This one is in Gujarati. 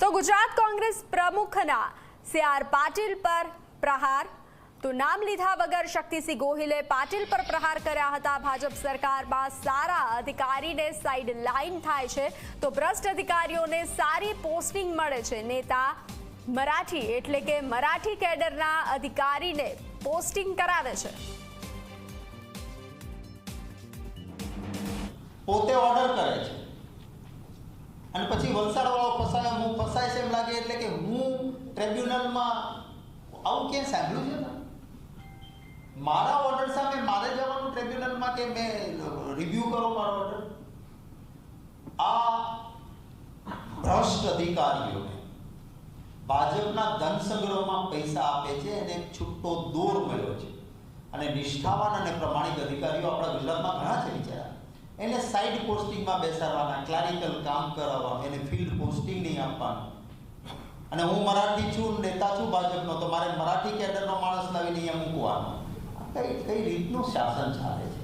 તો ગુજરાત કોંગ્રેસ પ્રમુખના CR પાટીલ પર પ્રહાર તો નામ લીધા વગર શક્તિસિંહ ગોહિલે પાટીલ પર પ્રહાર કર્યા હતા। ભાજપ સરકારમાં સારા અધિકારીને સાઇડ લાઇન થાય છે તો ભ્રષ્ટ અધિકારીઓને સારી પોસ્ટિંગ મળે છે। નેતા મરાઠી એટલે કે મરાઠી કેડરના અધિકારીને પોસ્ટિંગ કરાવે છે। પોતે ઓર્ડર કરે છે અને પછી વલસાડવાળો ફસાય, હું ફસાય છે એમ લાગે એટલે કે હું ટ્રિબ્યુનલમાં આવું ક્યાં સાંભળ્યું છે? મારા ઓર્ડર સામે મારે જવાનું ટ્રિબ્યુનલમાં કે મેં રિવ્યુ કરો મારો ઓર્ડર? આ ભ્રષ્ટ અધિકારીઓને ભાજપના ધન સંગ્રહમાં પૈસા આપે છે અને એક છૂટો દોર મળ્યો છે અને નિષ્ઠાવાન અને પ્રમાણિક અધિકારીઓ આપણા ગુજરાતમાં ઘણા છે બિચારા, એને સાઇડ પોસ્ટિંગમાં બેસાડવાના, ક્લારિકલ કામ કરાવવાનું, એને ફિલ્ડ પોસ્ટિંગ નહીં આપવાનું। અને હું મરાઠી છું, નેતા છું ભાજપનો, તો મારે મરાઠી કેડરનો માણસ લાવીને અહીંયા મૂકવાનો। કઈ રીતનું શાસન ચાલે છે?